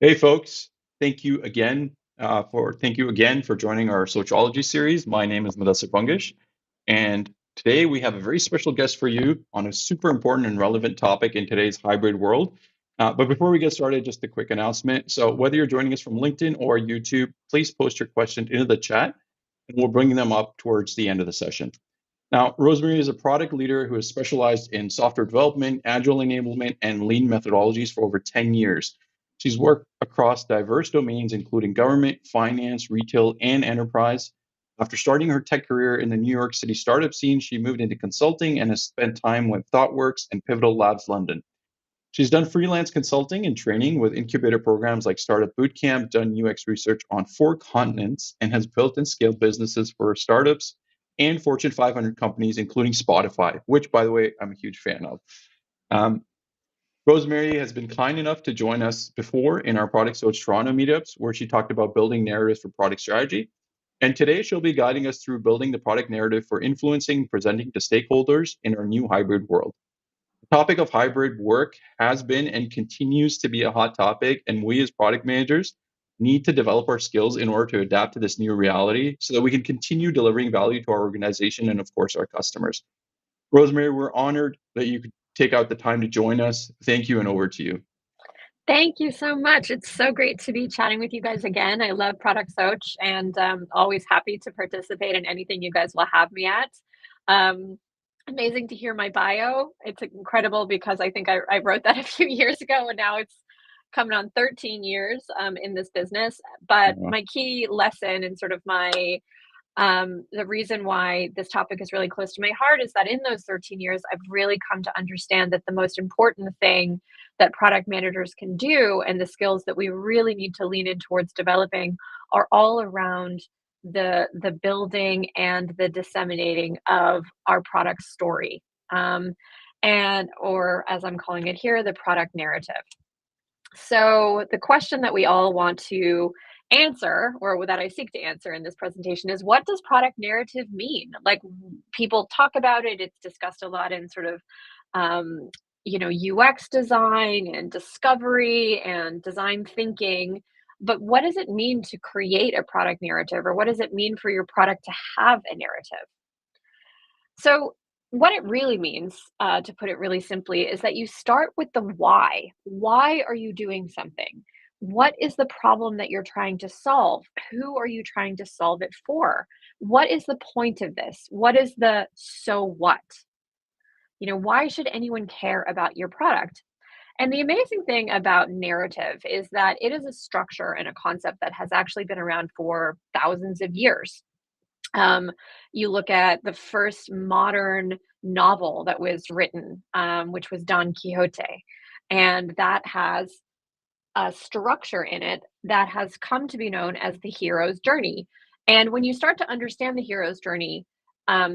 Hey folks, thank you again for joining our Sochology series. My name is Madasa Bungish, and today we have a very special guest for you on a super important and relevant topic in today's hybrid world. But before we get started, just a quick announcement. So whether you're joining us from LinkedIn or YouTube, please post your question into the chat, and we'll bring them up towards the end of the session. Now, Rosemary is a product leader who has specialized in software development, agile enablement, and lean methodologies for over 10 years. She's worked across diverse domains, including government, finance, retail, and enterprise. After starting her tech career in the New York City startup scene, she moved into consulting and has spent time with ThoughtWorks and Pivotal Labs London. She's done freelance consulting and training with incubator programs like Startup Bootcamp, done UX research on 4 continents, and has built and scaled businesses for startups and Fortune 500 companies, including Spotify, which, by the way, I'm a huge fan of. Um, Rosemary has been kind enough to join us before in our Product Search Toronto meetups, where she talked about building narratives for product strategy. And today she'll be guiding us through building the product narrative for influencing, presenting to stakeholders in our new hybrid world. The topic of hybrid work has been and continues to be a hot topic, and we as product managers need to develop our skills in order to adapt to this new reality so that we can continue delivering value to our organization and, of course, our customers. Rosemary, we're honored that you could take out the time to join us. Thank you, and over to you. Thank you so much. It's so great to be chatting with you guys again. I love Product Soch and always happy to participate in anything you guys will have me at. Um, Amazing to hear my bio. It's incredible because I think I wrote that a few years ago and now it's coming on 13 years in this business. But Uh, my key lesson and sort of the reason why this topic is really close to my heart is that in those 13 years, I've really come to understand that the most important thing that product managers can do and the skills that we really need to lean in towards developing are all around the building and the disseminating of our product story. And or as I'm calling it here, the product narrative. So, the question that we all want to answer, or that I seek to answer in this presentation, is what does product narrative mean? Like, people talk about it, it's discussed a lot in sort of, um, UX design and discovery and design thinking. But what does it mean to create a product narrative, or what does it mean for your product to have a narrative? So, what it really means, to put it really simply, is that you start with the why. Why are you doing something? What is the problem that you're trying to solve? Who are you trying to solve it for? What is the point of this? What is the so what? Why should anyone care about your product? And the amazing thing about narrative is that it is a structure and a concept that has actually been around for thousands of years. Um, you look at the first modern novel that was written, which was Don Quixote, and that has a structure in it that has come to be known as the hero's journey. And when you start to understand the hero's journey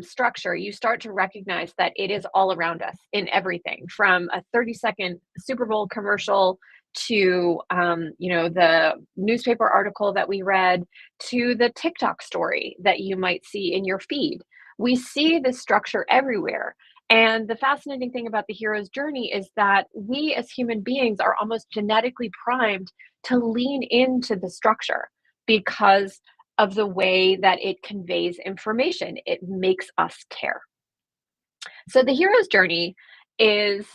structure, you start to recognize that it is all around us in everything from a 30-second Super Bowl commercial to the newspaper article that we read to the TikTok story that you might see in your feed. We see this structure everywhere. And the fascinating thing about the hero's journey is that we as human beings are almost genetically primed to lean into the structure because of the way that it conveys information. It makes us care. So the hero's journey is,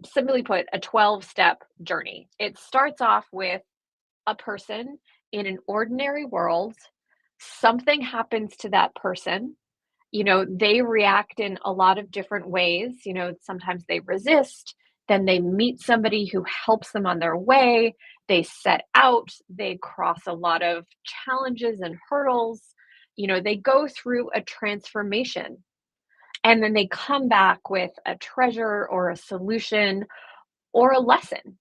simply put, a 12-step journey. It starts off with a person in an ordinary world. Something happens to that person. They react in a lot of different ways. Sometimes they resist, then they meet somebody who helps them on their way. They set out, they cross a lot of challenges and hurdles. They go through a transformation and then they come back with a treasure or a solution or a lesson.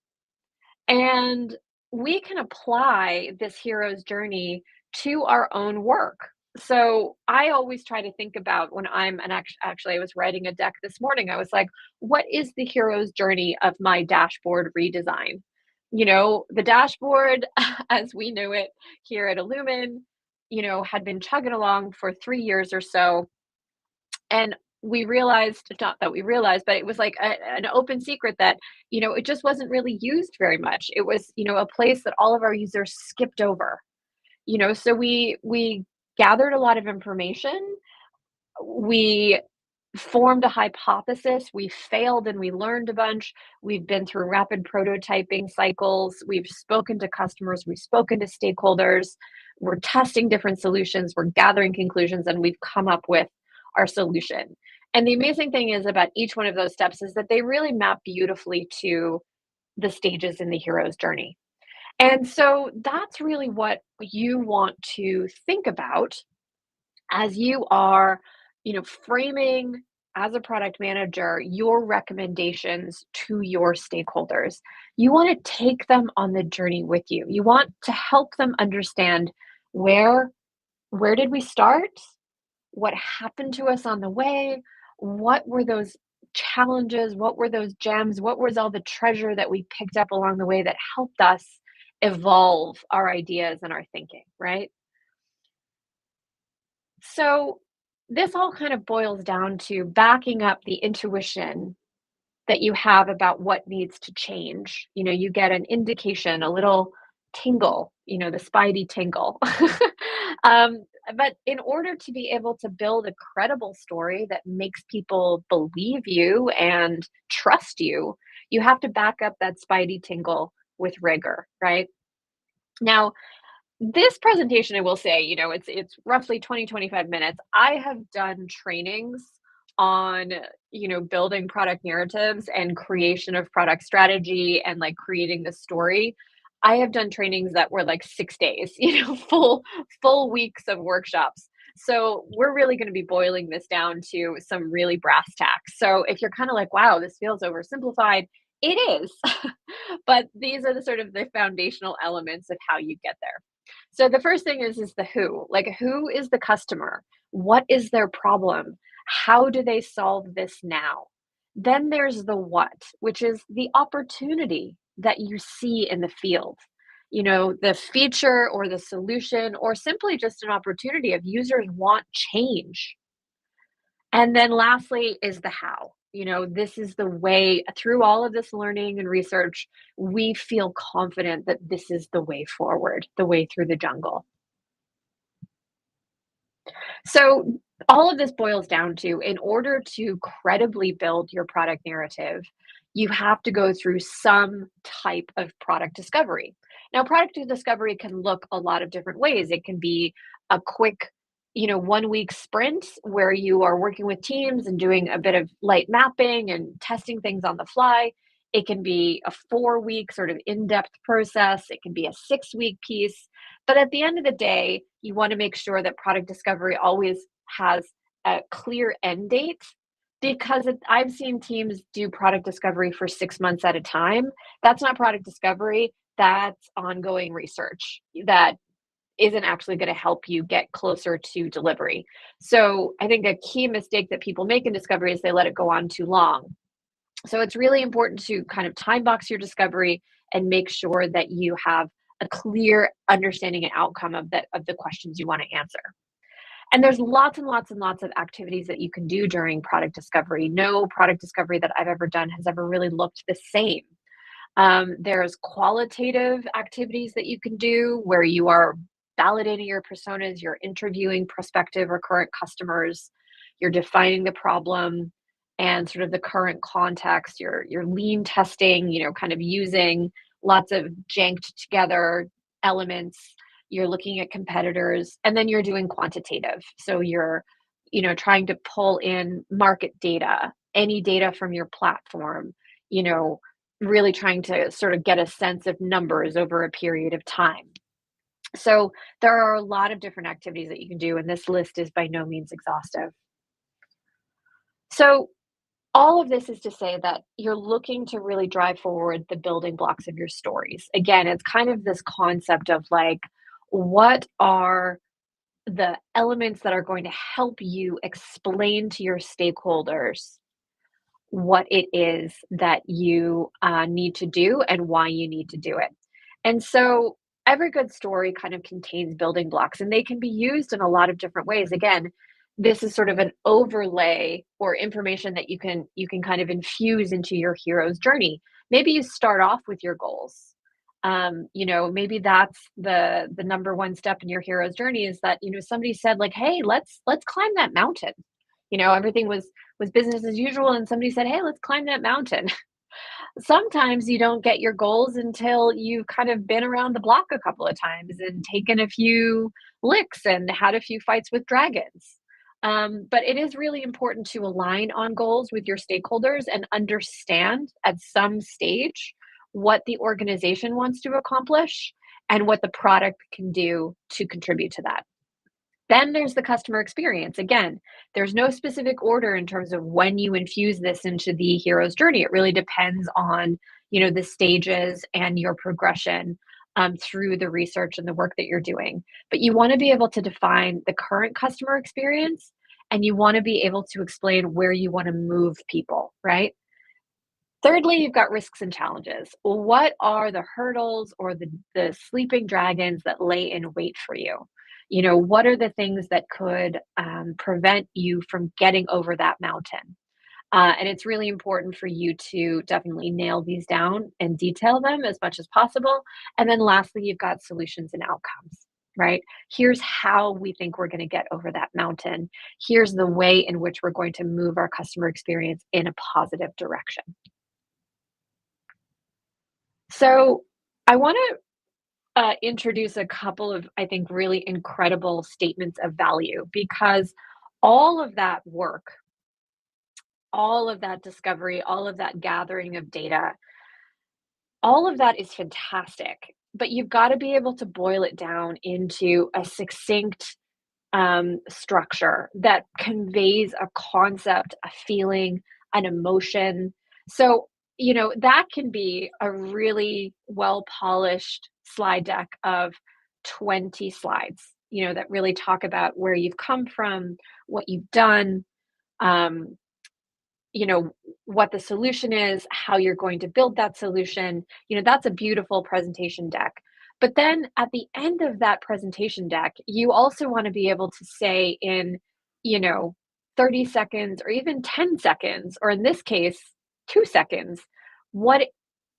And we can apply this hero's journey to our own work. So I always try to think about when actually, I was writing a deck this morning. I was like, what is the hero's journey of my dashboard redesign? The dashboard, as we knew it here at Illumin, had been chugging along for 3 years or so. And we realized, not that we realized, but it was like an open secret that, it just wasn't really used very much. It was, a place that all of our users skipped over. So we gathered a lot of information. We formed a hypothesis. We failed and we learned a bunch. We've been through rapid prototyping cycles. We've spoken to customers. We've spoken to stakeholders. We're testing different solutions. We're gathering conclusions, and we've come up with our solution. And the amazing thing is about each one of those steps is that they really map beautifully to the stages in the hero's journey. And so that's really what you want to think about as you are, framing as a product manager your recommendations to your stakeholders. You want to take them on the journey with you. You want to help them understand where where did we start? What happened to us on the way? What were those challenges? What were those gems? What was all the treasure that we picked up along the way that helped us evolve our ideas and our thinking, right? So, this all kind of boils down to backing up the intuition that you have about what needs to change. You get an indication, a little tingle, the spidey tingle. um, but in order to be able to build a credible story that makes people believe you and trust you, you have to back up that spidey tingle with rigor, right? Now, this presentation, I will say, it's roughly 20-25 minutes. I have done trainings on, building product narratives and creation of product strategy and like creating the story. I have done trainings that were like 6 days, full weeks of workshops. So we're really going to be boiling this down to some really brass tacks. So if you're kind of like, wow, this feels oversimplified, it is. But these are the sort of the foundational elements of how you get there. So the first thing is the who. Like, who is the customer? What is their problem? How do they solve this now? Then there's the what, which is the opportunity that you see in the field. The feature or the solution, or simply just an opportunity of users want change. And then lastly is the how. This is the way through all of this learning and research, we feel confident that this is the way forward, the way through the jungle. So, all of this boils down to in order to credibly build your product narrative, you have to go through some type of product discovery. Now, product discovery can look a lot of different ways. It can be a quick, 1 week sprint where you are working with teams and doing a bit of light mapping and testing things on the fly. It can be a 4 week sort of in depth process. It can be a 6 week piece. But at the end of the day, you want to make sure that product discovery always has a clear end date because I've seen teams do product discovery for 6 months at a time. That's not product discovery, that's ongoing research that isn't actually going to help you get closer to delivery. So I think a key mistake that people make in discovery is they let it go on too long. So it's really important to kind of time box your discovery and make sure that you have a clear understanding and outcome of the questions you want to answer. And there's lots and lots and lots of activities that you can do during product discovery. No product discovery that I've ever done has ever really looked the same. There's qualitative activities that you can do where you are validating your personas, you're interviewing prospective or current customers, you're defining the problem and sort of the current context, you're lean testing, kind of using lots of janked together elements, you're looking at competitors, and then you're doing quantitative. So you're, trying to pull in market data, any data from your platform, you know, really trying to sort of get a sense of numbers over a period of time. So there are a lot of different activities that you can do, and this list is by no means exhaustive. So all of this is to say that you're looking to really drive forward the building blocks of your stories. Again, it's kind of this concept of like, what are the elements that are going to help you explain to your stakeholders what it is that you need to do and why you need to do it. And so every good story kind of contains building blocks and they can be used in a lot of different ways. Again, this is sort of an overlay or information that you can kind of infuse into your hero's journey. Maybe you start off with your goals. Maybe that's the number one step in your hero's journey is that, somebody said like, "Hey, let's climb that mountain." Everything was business as usual, and somebody said, "Hey, let's climb that mountain." Sometimes you don't get your goals until you've kind of been around the block a couple of times and taken a few licks and had a few fights with dragons. But it is really important to align on goals with your stakeholders and understand at some stage what the organization wants to accomplish and what the product can do to contribute to that. Then there's the customer experience. Again, there's no specific order in terms of when you infuse this into the hero's journey. It really depends on, the stages and your progression through the research and the work that you're doing. But you want to be able to define the current customer experience and you want to be able to explain where you want to move people, right? Thirdly, you've got risks and challenges. What are the hurdles or the sleeping dragons that lay in wait for you? What are the things that could prevent you from getting over that mountain? And it's really important for you to definitely nail these down and detail them as much as possible. And then lastly, you've got solutions and outcomes, right? Here's how we think we're going to get over that mountain. Here's the way in which we're going to move our customer experience in a positive direction. So I want to introduce a couple of, I think, really incredible statements of value because all of that work, all of that discovery, all of that gathering of data, all of that is fantastic. But you've got to be able to boil it down into a succinct structure that conveys a concept, a feeling, an emotion. So, that can be a really well polished slide deck of 20 slides, that really talk about where you've come from, what you've done, um, what the solution is, how you're going to build that solution. That's a beautiful presentation deck. But then at the end of that presentation deck, you also want to be able to say in, you know, 30 seconds or even 10 seconds, or in this case, 2 seconds, what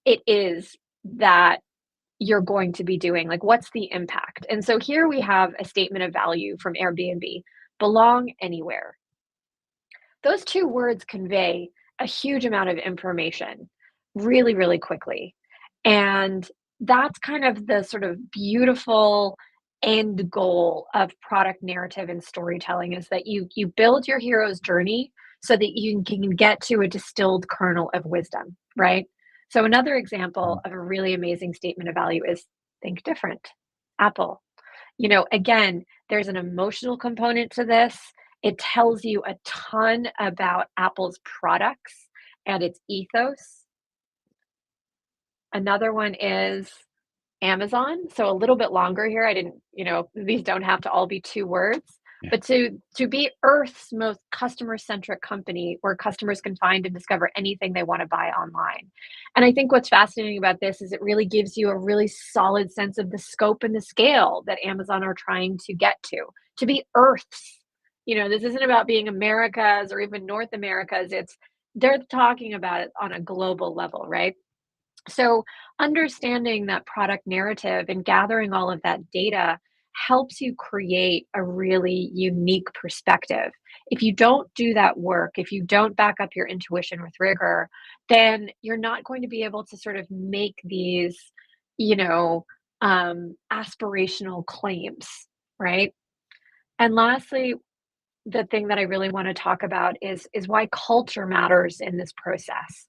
it is that you're going to be doing. Like, what's the impact? And so here we have a statement of value from Airbnb: belong anywhere. Those two words convey a huge amount of information really, really quickly. And that's kind of the sort of beautiful end goal of product narrative and storytelling, is that you build your hero's journey so that you can get to a distilled kernel of wisdom, right? So another example of a really amazing statement of value is think different. Apple. Again, there's an emotional component to this. It tells you a ton about Apple's products and its ethos. Another one is Amazon. So a little bit longer here. I didn't, these don't have to all be 2 words, Yeah. but to be Earth's most customer-centric company where customers can find and discover anything they want to buy online. And I think what's fascinating about this is it really gives you a really solid sense of the scope and the scale that Amazon are trying to get to be Earth's. This isn't about being America's or even North America's. They're talking about it on a global level, right? So, understanding that product narrative and gathering all of that data helps you create a really unique perspective. If you don't do that work, if you don't back up your intuition with rigor, then you're not going to be able to sort of make these, you know, aspirational claims, right? And lastly, the thing that I really want to talk about is why culture matters in this process.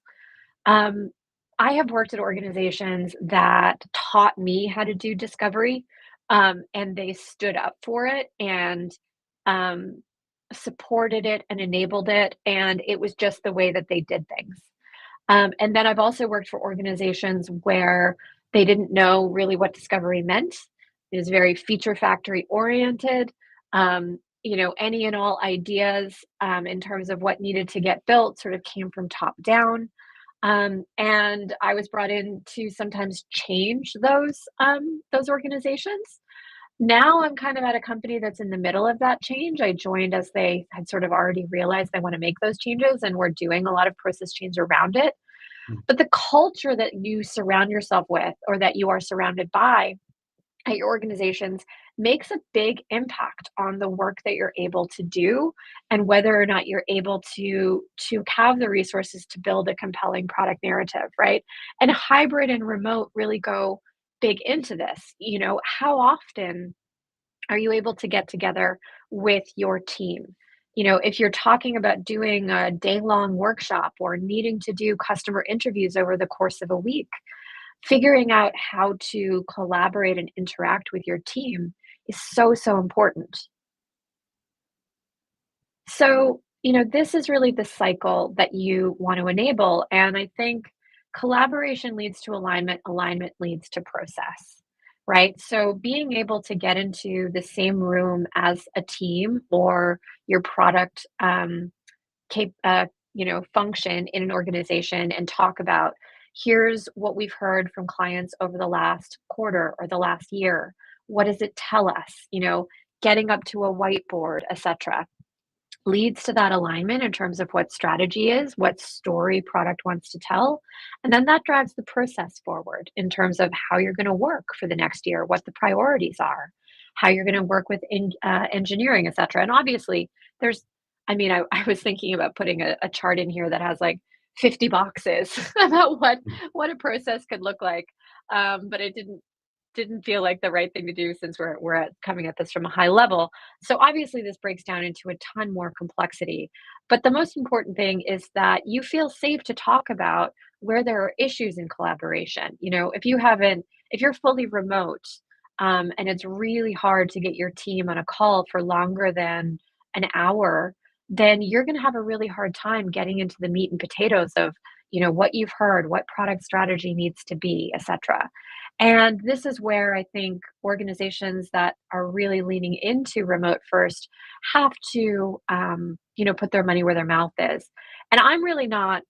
Um, I have worked at organizations that taught me how to do discovery, and they stood up for it and um, supported it and enabled it, and it was just the way that they did things. And then I've also worked for organizations where they didn't know really what discovery meant. It was very feature factory oriented. Any and all ideas in terms of what needed to get built sort of came from top down. And I was brought in to sometimes change those organizations. Now I'm kind of at a company that's in the middle of that change. I joined as they had sort of already realized they want to make those changes, and we're doing a lot of process change around it. Mm. But the culture that you surround yourself with or that you are surrounded by at your organizations makes a big impact on the work that you're able to do and whether or not you're able to have the resources to build a compelling product narrative, right? And hybrid and remote really go big into this. How often are you able to get together with your team? If you're talking about doing a day-long workshop or needing to do customer interviews over the course of a week, figuring out how to collaborate and interact with your team is so, so important. So, this is really the cycle that you want to enable. And I think collaboration leads to alignment, alignment leads to process, right? So, being able to get into the same room as a team or your product function in an organization and talk about here's what we've heard from clients over the last quarter or the last year. What does it tell us? Getting up to a whiteboard, etc., leads to that alignment in terms of what strategy is, what story product wants to tell. And then that drives the process forward in terms of how you're going to work for the next year, what the priorities are, how you're going to work with engineering, et cetera. And obviously, there's, I was thinking about putting a chart in here that has like 50 boxes about what a process could look like. But it didn't feel like the right thing to do since coming at this from a high level. So obviously this breaks down into a ton more complexity. But the most important thing is that you feel safe to talk about where there are issues in collaboration. If you're fully remote, and it's really hard to get your team on a call for longer than an hour, then you're going to have a really hard time getting into the meat and potatoes of, what you've heard, what product strategy needs to be, etc. And this is where I think organizations that are really leaning into remote first have to, put their money where their mouth is. And I'm really not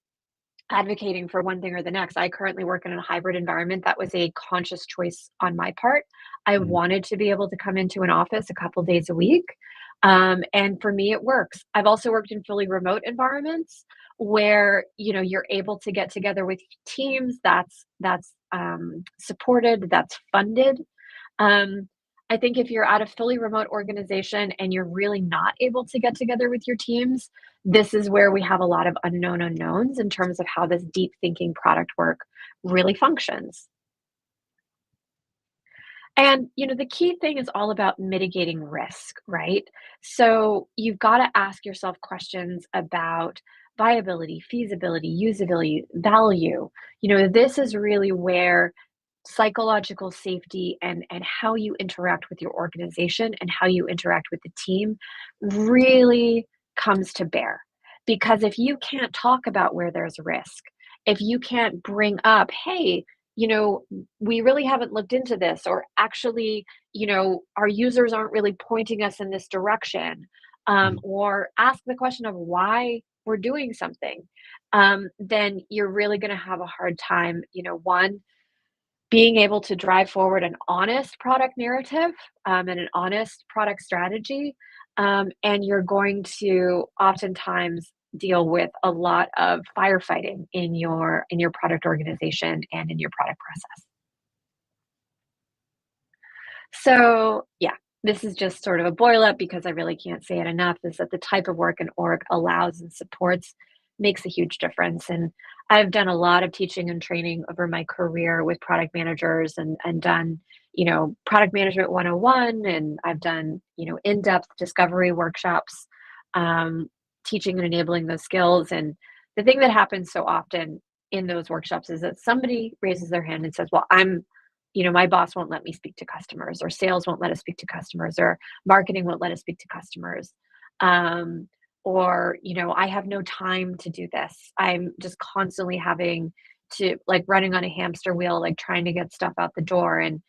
advocating for one thing or the next. I currently work in a hybrid environment. That was a conscious choice on my part. I Mm. wanted to be able to come into an office a couple days a week. And for me, it works. I've also worked in fully remote environments where you're able to get together with teams that's supported, that's funded. Um, I think if you're at a fully remote organization and you're really not able to get together with your teams, this is where we have a lot of unknown unknowns in terms of how this deep thinking product work really functions. And, the key thing is all about mitigating risk, right? So you've got to ask yourself questions about viability, feasibility, usability, value. This is really where psychological safety and how you interact with your organization and how you interact with the team really comes to bear. Because if you can't talk about where there's risk, if you can't bring up, hey, you know, we really haven't looked into this, or actually, our users aren't really pointing us in this direction, Mm. or ask the question of why we're doing something, then you're really going to have a hard time, one, being able to drive forward an honest product narrative, and an honest product strategy, and you're going to oftentimes deal with a lot of firefighting in your product organization and in your product process. So, yeah, this is just sort of a boil up because I really can't say it enough is that the type of work an org allows and supports makes a huge difference. And I've done a lot of teaching and training over my career with product managers and done, product management 101, and I've done, in-depth discovery workshops, um, teaching and enabling those skills. And the thing that happens so often in those workshops is that somebody raises their hand and says, well, my boss won't let me speak to customers, or sales won't let us speak to customers, or marketing won't let us speak to customers. Um, or, I have no time to do this. I'm just constantly having to, like, running on a hamster wheel, like trying to get stuff out the door. And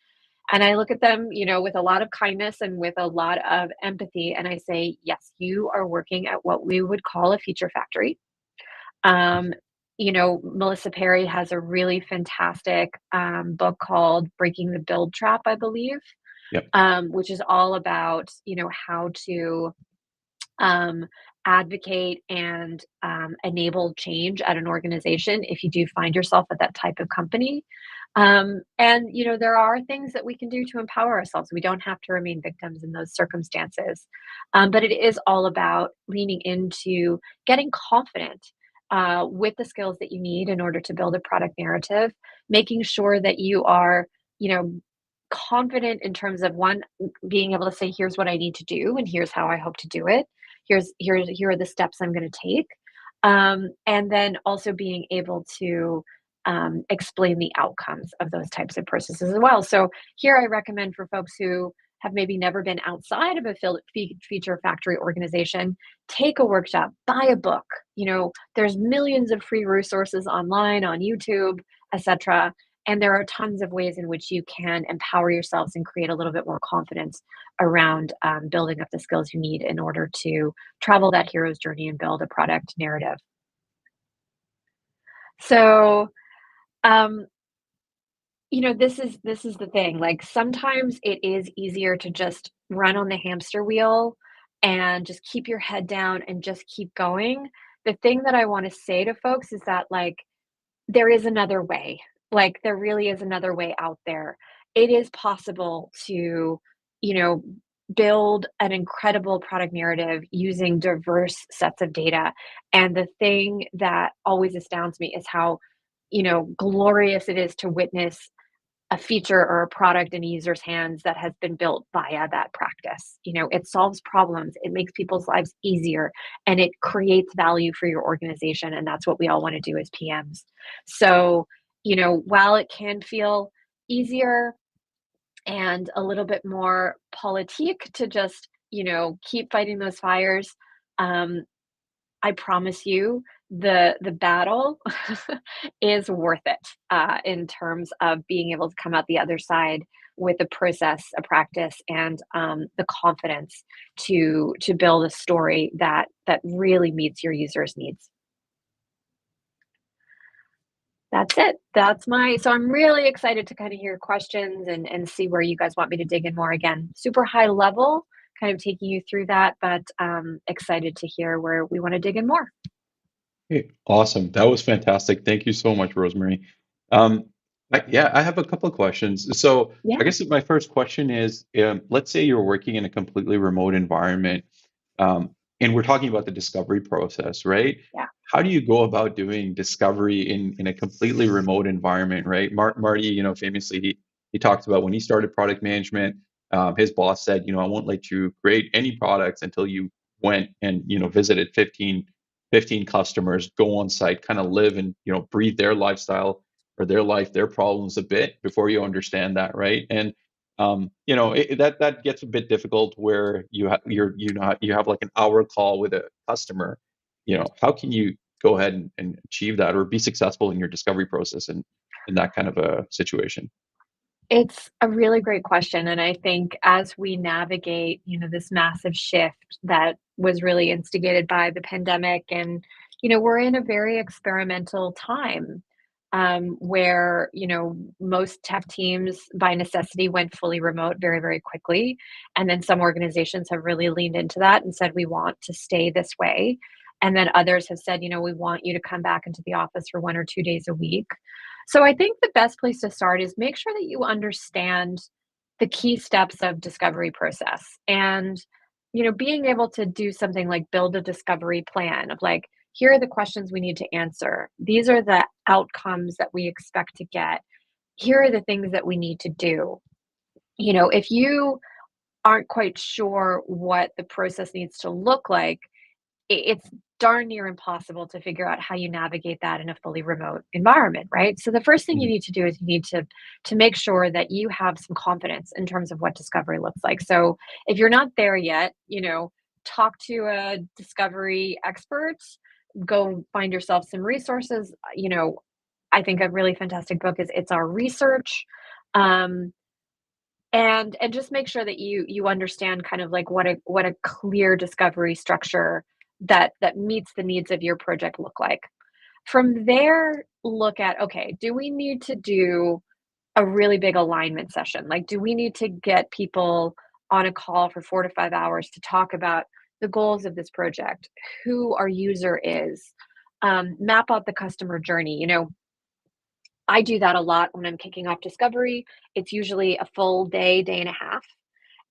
I look at them, with a lot of kindness and with a lot of empathy. And I say, yes, you are working at what we would call a feature factory. Um, Melissa Perry has a really fantastic book called Breaking the Build Trap, I believe. Yep. which is all about, how to um, advocate and enable change at an organization if you do find yourself at that type of company. And there are things that we can do to empower ourselves. We don't have to remain victims in those circumstances. But it is all about leaning into getting confident with the skills that you need in order to build a product narrative, making sure that you are, you know, confident in terms of one, being able to say, here's what I need to do, and here's how I hope to do it. Here are the steps I'm going to take. And then also being able to explain the outcomes of those types of processes as well. So here I recommend for folks who have maybe never been outside of a feature factory organization, take a workshop, buy a book. There's millions of free resources online, on YouTube, etc. And there are tons of ways in which you can empower yourselves and create a little bit more confidence around building up the skills you need in order to travel that hero's journey and build a product narrative. So, um, this is the thing. Like sometimes it is easier to just run on the hamster wheel and just keep your head down and just keep going. The thing that I want to say to folks is that like there is another way. Like, there really is another way out there. It is possible to, you know, build an incredible product narrative using diverse sets of data. And the thing that always astounds me is how, glorious it is to witness a feature or a product in a user's hands that has been built via that practice. It solves problems, it makes people's lives easier, and it creates value for your organization. And that's what we all want to do as PMs. So, while it can feel easier and a little bit more politique to just, keep fighting those fires, um, I promise you the battle is worth it in terms of being able to come out the other side with a process, a practice, and the confidence to build a story that really meets your users' needs. That's it. So I'm really excited to kind of hear questions and see where you guys want me to dig in more. Again, super high level, kind of taking you through that, but excited to hear where we want to dig in more. Okay, awesome. That was fantastic. Thank you so much, Rosemary. Um, yeah, I have a couple of questions. So I Yeah. guess my first question is, let's say you're working in a completely remote environment, and we're talking about the discovery process, right? Yeah. How do you go about doing discovery in a completely remote environment, right? Marty, famously, he talks about when he started product management, his boss said, I won't let you create any products until you went and, visited 15 customers, go on site, kind of live and, breathe their lifestyle or their life, their problems a bit before you understand that, right? And that gets a bit difficult where you have like an hour call with a customer. How can you go ahead and achieve that or be successful in your discovery process in that kind of a situation? It's a really great question, and I think as we navigate, this massive shift that was really instigated by the pandemic, and we're in a very experimental time where most tech teams by necessity went fully remote very, very quickly, and then some organizations have really leaned into that and said we want to stay this way, and then others have said we want you to come back into the office for 1 or 2 days a week. So I think the best place to start is make sure that you understand the key steps of discovery process, and being able to do something like build a discovery plan of like, here are the questions we need to answer, these are the outcomes that we expect to get, here are the things that we need to do. If you aren't quite sure what the process needs to look like, it's darn near impossible to figure out how you navigate that in a fully remote environment, right? So the first thing you Mhm. need to do is you need to make sure that you have some confidence in terms of what discovery looks like. So if you're not there yet, talk to a discovery expert, go find yourself some resources. I think a really fantastic book is It's Our Research. Um, and just make sure that you understand kind of like what a clear discovery structure that meets the needs of your project look like. From there, look at, okay, do we need to do a really big alignment session. Like, do we need to get people on a call for 4 to 5 hours to talk about the goals of this project, who our user is, map out the customer journey? I do that a lot when I'm kicking off discovery. It's usually a full day, day and a half.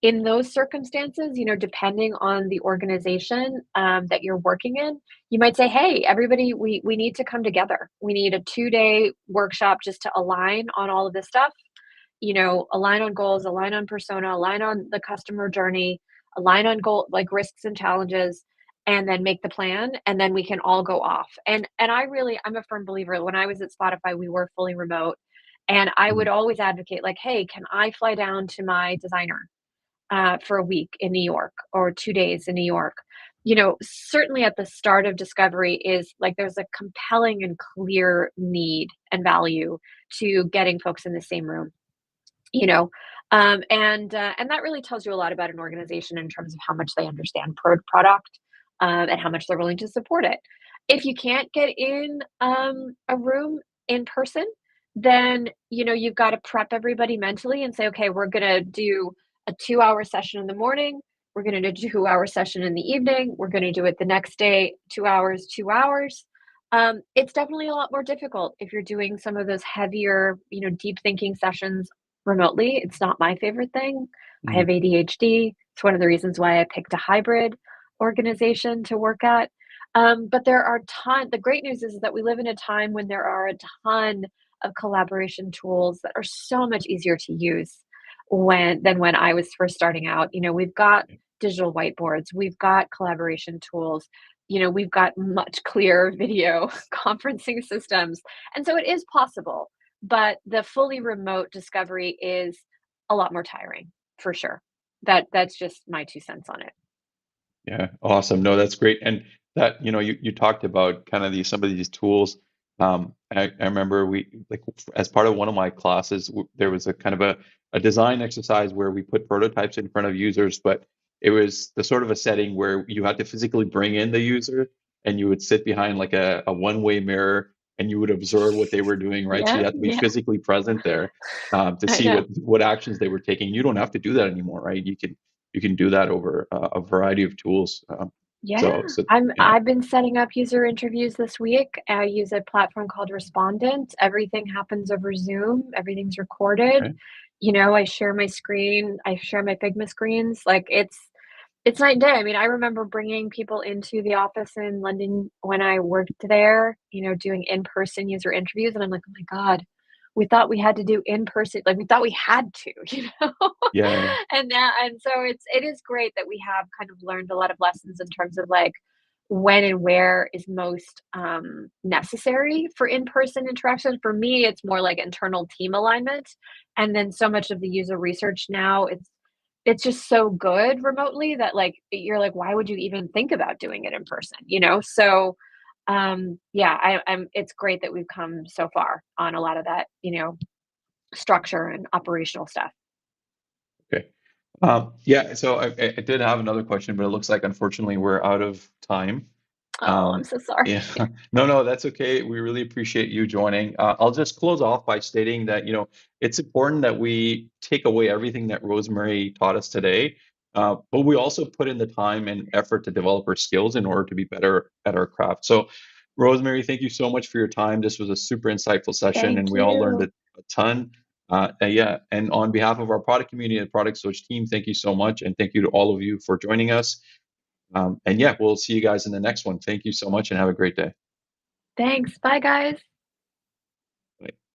In those circumstances, depending on the organization that you're working in, you might say, hey, everybody, we need to come together. We need a 2-day workshop just to align on all of this stuff, align on goals, align on persona, align on the customer journey, align on goal like risks and challenges, and then make the plan, and then we can all go off. And I'm a firm believer. When I was at Spotify, we were fully remote, and I would Mhm. always advocate like, hey, can I fly down to my designer for a week in New York or 2 days in New York? Certainly at the start of discovery is like there's a compelling and clear need and value to getting folks in the same room you know and that really tells you a lot about an organization in terms of how much they understand product, and how much they're willing to support it. If you can't get in a room in person, then you've got to prep everybody mentally and say, okay, we're going to do a 2-hour session in the morning, we're going to do a 2-hour session in the evening, we're going to do it the next day, 2 hours, 2 hours. It's definitely a lot more difficult if you're doing some of those heavier, deep thinking sessions remotely. It's not my favorite thing. I Mhm. have ADHD. It's one of the reasons why I picked a hybrid organization to work at. But there are the great news is that we live in a time when there are a ton of collaboration tools that are so much easier to use than when I was first starting out. We've got digital whiteboards, we've got collaboration tools, we've got much clearer video conferencing systems. And so it is possible, but the fully remote discovery is a lot more tiring, for sure. That's just my 2 cents on it. Yeah, awesome. No, that's great. And that, you talked about kind of some of these tools. I remember we like as part of one of my classes, there was a kind of a design exercise where we put prototypes in front of users, but it was the sort of a setting where you had to physically bring in the user and you would sit behind like a one-way mirror and you would observe what they were doing, right? So Yeah, you have to be yeah, physically present there to I see know. what actions they were taking. You don't have to do that anymore, right? You can do that over a variety of tools. Yeah, So yeah. I've been setting up user interviews this week. I use a platform called Respondent. Everything happens over Zoom. Everything's recorded. Okay. I share my screen. I share my Figma screens. Like it's night and day. I mean, I remember bringing people into the office in London when I worked there, doing in-person user interviews, and I'm like, "Oh my god, we thought we had to do in-person, like, we thought we had to," you know? Yeah. And so it is great that we have kind of learned a lot of lessons in terms of, like, when and where is most, necessary for in-person interaction. For me, it's more like internal team alignment, and then so much of the user research now, it's just so good remotely that, like, you're like, "Why would you even think about doing it in person?" So, yeah, I'm it's great that we've come so far on a lot of that, structure and operational stuff. Okay. Yeah. So I did have another question, but it looks like unfortunately we're out of time. Oh, I'm Um, so sorry. yeah, no, that's okay. We really appreciate you joining. I'll just close off by stating that, it's important that we take away everything that Rosemary taught us today, but we also put in the time and effort to develop our skills in order to be better at our craft. So, Rosemary, thank you so much for your time. This was a super insightful session, and Thank we all learned you. a ton. Yeah, and on behalf of our product community and product search team, thank you so much, and thank you to all of you for joining us. And yeah, we'll see you guys in the next one. Thank you so much and have a great day. Thanks. Bye, guys. Bye.